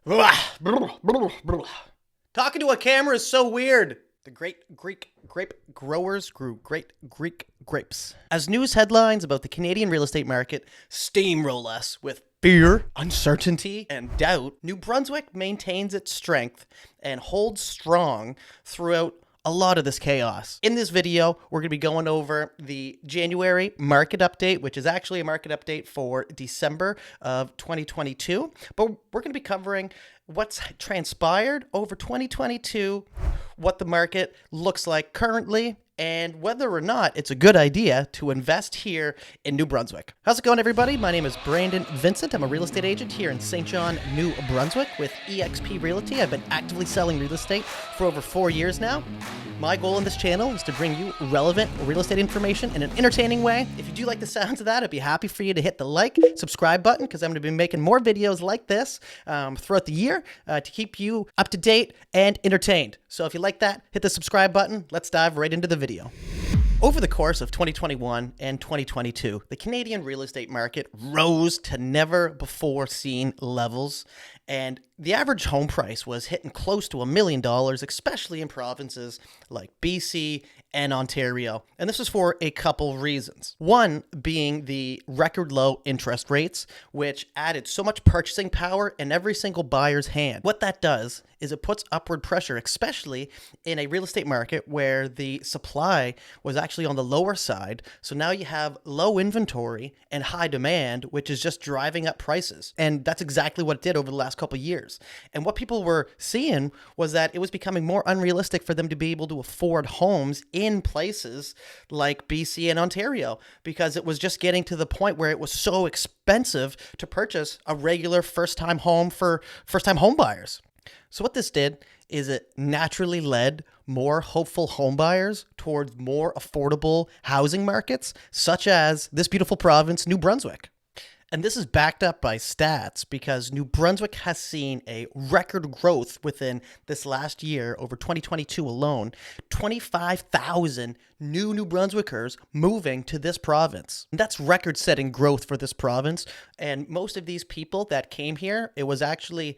Talking to a camera is so weird. The great Greek grape growers grew great Greek grapes. As news headlines about the Canadian real estate market steamroll us with fear, uncertainty, and doubt, New Brunswick maintains its strength and holds strong throughout a lot of this chaos. In this video, we're going to be going over the January market update, which is actually a market update for December of 2022. But we're going to be covering what's transpired over 2022, what the market looks like currently, and whether or not it's a good idea to invest here in New Brunswick. How's it going, everybody? My name is Brandon Vincent. I'm a real estate agent here in St. John, New Brunswick with eXp Realty. I've been actively selling real estate for over 4 years now. My goal on this channel is to bring you relevant real estate information in an entertaining way. If you do like the sounds of that, I'd be happy for you to hit the like, subscribe button, because I'm going to be making more videos like this throughout the year to keep you up to date and entertained. So if you like that, hit the subscribe button. Let's dive right into the video. Over the course of 2021 and 2022, the Canadian real estate market rose to never before seen levels, and the average home price was hitting close to $1 million, especially in provinces like BC and Ontario. And this was for a couple reasons. One being the record low interest rates, which added so much purchasing power in every single buyer's hand. What that does is it puts upward pressure, especially in a real estate market where the supply was actually on the lower side. So now you have low inventory and high demand, which is just driving up prices. And that's exactly what it did over the last couple of years. And what people were seeing was that it was becoming more unrealistic for them to be able to afford homes in places like BC and Ontario, because it was just getting to the point where it was so expensive to purchase a regular first-time home for first-time home buyers. So what this did is it naturally led more hopeful home buyers towards more affordable housing markets, such as this beautiful province, New Brunswick. And this is backed up by stats because New Brunswick has seen a record growth within this last year. Over 2022 alone, 25,000 New Brunswickers moving to this province. And that's record-setting growth for this province. And most of these people that came here, it was actually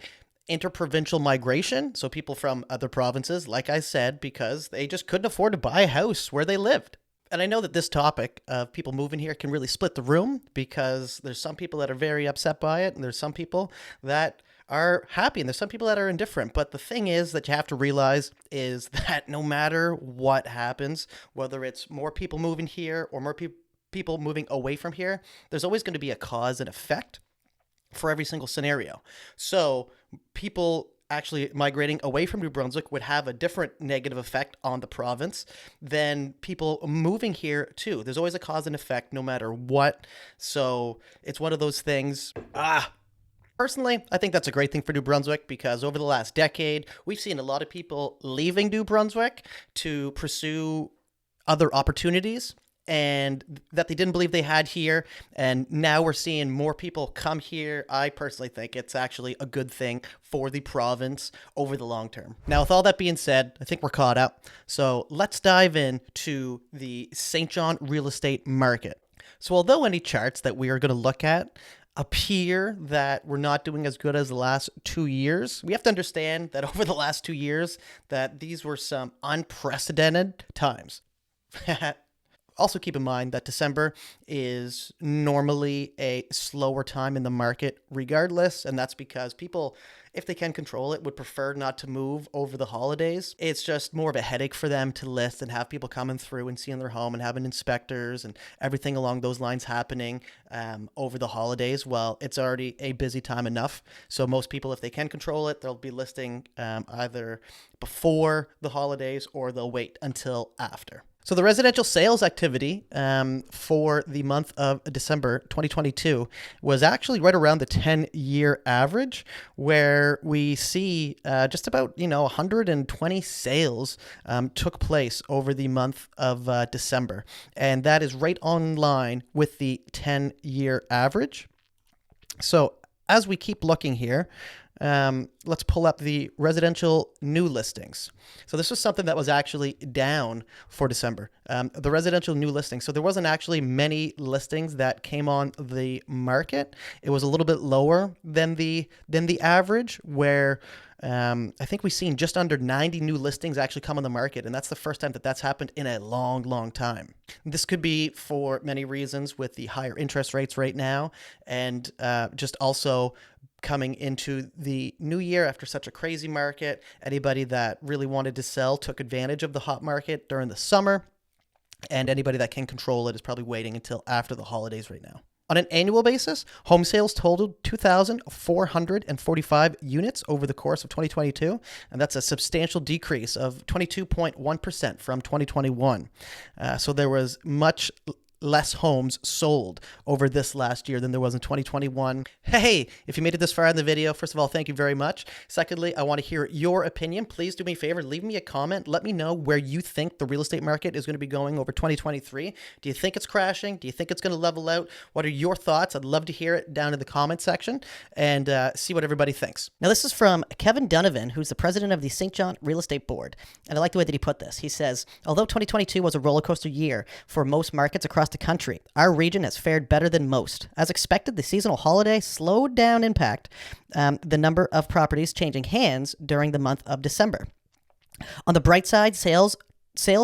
interprovincial migration. So people from other provinces, like I said, because they just couldn't afford to buy a house where they lived. And I know that this topic of people moving here can really split the room, because there's some people that are very upset by it, and there's some people that are happy, and there's some people that are indifferent. But the thing is that you have to realize is that no matter what happens, whether it's more people moving here or more people moving away from here, there's always going to be a cause and effect for every single scenario. So people actually migrating away from New Brunswick would have a different negative effect on the province than people moving here too. There's always a cause and effect no matter what. So it's one of those things. Personally, I think that's a great thing for New Brunswick, because over the last decade, we've seen a lot of people leaving New Brunswick to pursue other opportunities and that they didn't believe they had here. And now we're seeing more people come here. I personally think it's actually a good thing for the province over the long term. Now, with all that being said, I think we're caught up. So let's dive into the St. John real estate market. So although any charts that we are going to look at appear that we're not doing as good as the last 2 years, we have to understand that over the last 2 years, that these were some unprecedented times. Also keep in mind that December is normally a slower time in the market regardless, and that's because people, if they can control it, would prefer not to move over the holidays. It's just more of a headache for them to list and have people coming through and seeing their home and having inspectors and everything along those lines happening over the holidays. Well, it's already a busy time enough. So most people, if they can control it, they'll be listing either before the holidays or they'll wait until after. So the residential sales activity for the month of December 2022 was actually right around the 10-year average, where we see just about 120 sales took place over the month of December, and that is right on line with the 10-year average. So as we keep looking here, let's pull up the residential new listings. So this was something that was actually down for December. The residential new listings. So there wasn't actually many listings that came on the market. It was a little bit lower than the average, where I think we've seen just under 90 new listings actually come on the market, and that's the first time that that's happened in a long, long time. This could be for many reasons, with the higher interest rates right now, and just also coming into the new year after such a crazy market. Anybody that really wanted to sell took advantage of the hot market during the summer, and anybody that can control it is probably waiting until after the holidays right now. On an annual basis, home sales totaled 2,445 units over the course of 2022, and that's a substantial decrease of 22.1% from 2021. So there was much less homes sold over this last year than there was in 2021. Hey, if you made it this far in the video, first of all, thank you very much. Secondly, I want to hear your opinion. Please do me a favor, leave me a comment. Let me know where you think the real estate market is going to be going over 2023. Do you think it's crashing? Do you think it's going to level out? What are your thoughts? I'd love to hear it down in the comment section and see what everybody thinks. Now, this is from Kevin Donovan, who's the president of the St. John Real Estate Board. And I like the way that he put this. He says, although 2022 was a roller coaster year for most markets across the country, our region has fared better than most. As expected, the seasonal holiday slowed down impact the number of properties changing hands during the month of December. On the bright side, sales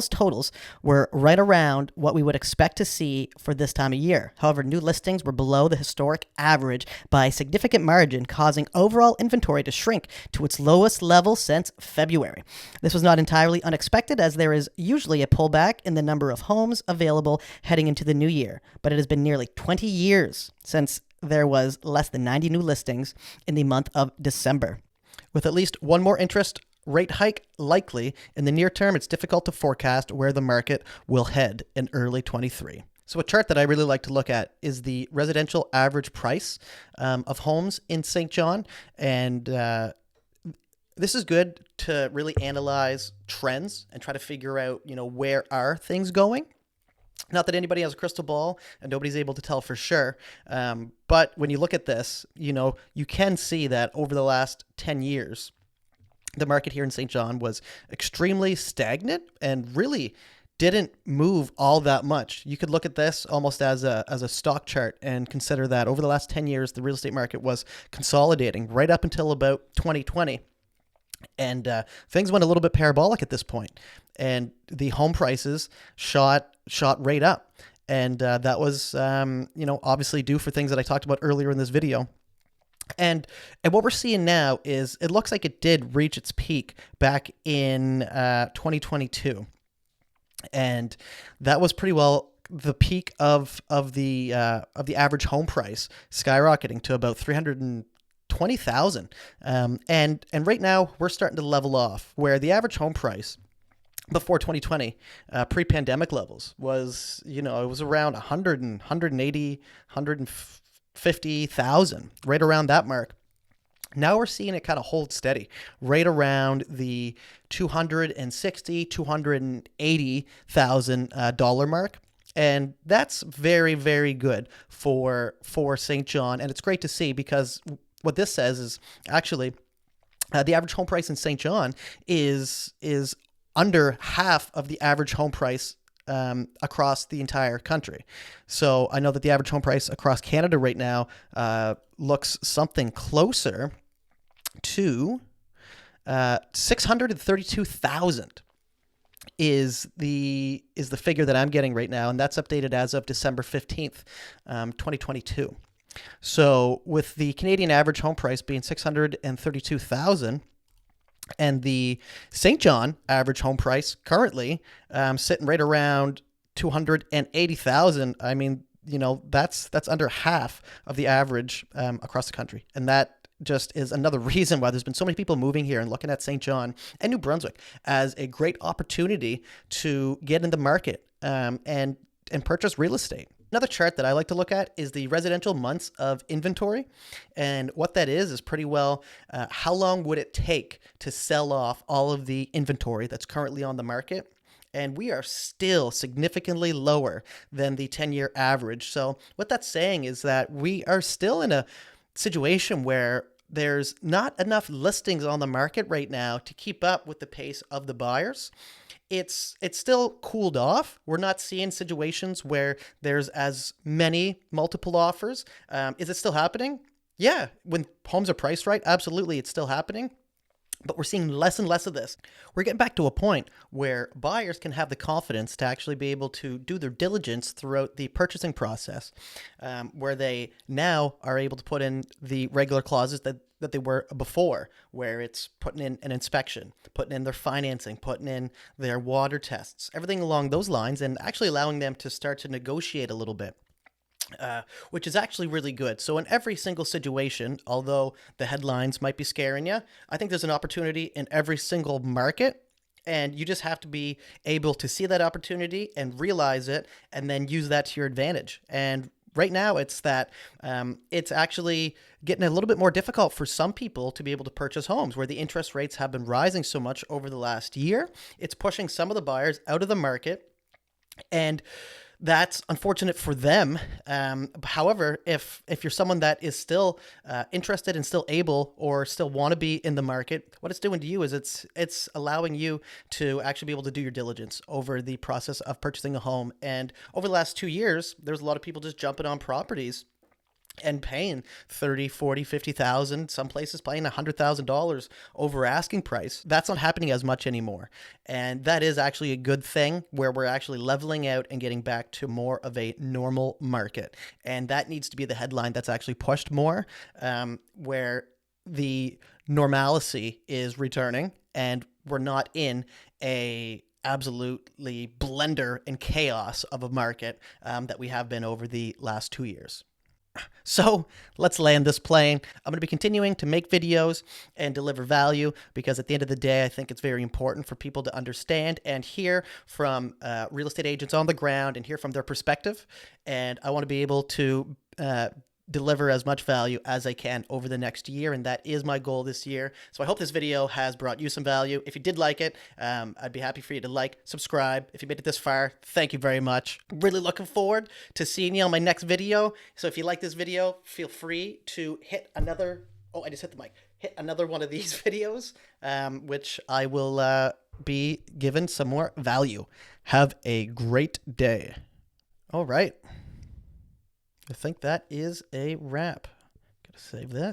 totals were right around what we would expect to see for this time of year. However, new listings were below the historic average by a significant margin, causing overall inventory to shrink to its lowest level since February. This was not entirely unexpected, as there is usually a pullback in the number of homes available heading into the new year, but it has been nearly 20 years since there was less than 90 new listings in the month of December. With at least one more interest rate hike likely in the near term, it's difficult to forecast where the market will head in early 23. So a chart that I really like to look at is the residential average price of homes in St. John. And this is good to really analyze trends and try to figure out, where are things going. Not that anybody has a crystal ball and nobody's able to tell for sure. But when you look at this, you can see that over the last 10 years, the market here in St. John was extremely stagnant and really didn't move all that much. You could look at this almost as a stock chart and consider that over the last 10 years, the real estate market was consolidating right up until about 2020. And things went a little bit parabolic at this point, and the home prices shot right up. And that was, obviously due for things that I talked about earlier in this video. And what we're seeing now is it looks like it did reach its peak back in 2022, and that was pretty well the peak of the average home price skyrocketing to about $320,000. And right now we're starting to level off, where the average home price before 2020, pre-pandemic levels was, it was around 180, 150,000, right around that mark. Now we're seeing it kind of hold steady right around the $260,000, $280,000 mark. And that's very, very good for St. John. And it's great to see, because what this says is actually the average home price in St. John is under half of the average home price across the entire country. So I know that the average home price across Canada right now looks something closer to $632,000 is the figure that I'm getting right now, and that's updated as of December 15th, 2022. So with the Canadian average home price being $632,000, and the St. John average home price currently sitting right around $280,000. I mean, that's under half of the average across the country. And that just is another reason why there's been so many people moving here and looking at St. John and New Brunswick as a great opportunity to get in the market and purchase real estate. Another chart that I like to look at is the residential months of inventory. And what that is pretty well how long would it take to sell off all of the inventory that's currently on the market. And we are still significantly lower than the 10-year average. So what that's saying is that we are still in a situation where there's not enough listings on the market right now to keep up with the pace of the buyers. It's still cooled off. We're not seeing situations where there's as many multiple offers. Is it still happening? Yeah. When homes are priced right, absolutely, it's still happening. But we're seeing less and less of this. We're getting back to a point where buyers can have the confidence to actually be able to do their diligence throughout the purchasing process, where they now are able to put in the regular clauses that they were before, where it's putting in an inspection, putting in their financing, putting in their water tests, everything along those lines, and actually allowing them to start to negotiate a little bit. Which is actually really good. So in every single situation, although the headlines might be scaring you, I think there's an opportunity in every single market. And you just have to be able to see that opportunity and realize it and then use that to your advantage. And right now it's that it's actually getting a little bit more difficult for some people to be able to purchase homes where the interest rates have been rising so much over the last year. It's pushing some of the buyers out of the market. And that's unfortunate for them. However, if you're someone that is still interested and still able or still want to be in the market, what it's doing to you is it's allowing you to actually be able to do your diligence over the process of purchasing a home. And over the last 2 years, there's a lot of people just jumping on properties and paying 30, 40, 50,000, some places paying $100,000 over asking price. That's not happening as much anymore. And that is actually a good thing where we're actually leveling out and getting back to more of a normal market. And that needs to be the headline that's actually pushed more, where the normalcy is returning and we're not in a absolutely blender and chaos of a market that we have been over the last 2 years. So let's land this plane. I'm going to be continuing to make videos and deliver value because at the end of the day, I think it's very important for people to understand and hear from real estate agents on the ground and hear from their perspective. And I want to be able to deliver as much value as I can over the next year. And that is my goal this year. So I hope this video has brought you some value. If you did like it, I'd be happy for you to like, subscribe. If you made it this far, thank you very much. Really looking forward to seeing you on my next video. So if you like this video, feel free to hit another, oh, I just hit the mic, hit another one of these videos, which I will be given some more value. Have a great day. All right. I think that is a wrap. Gotta save this.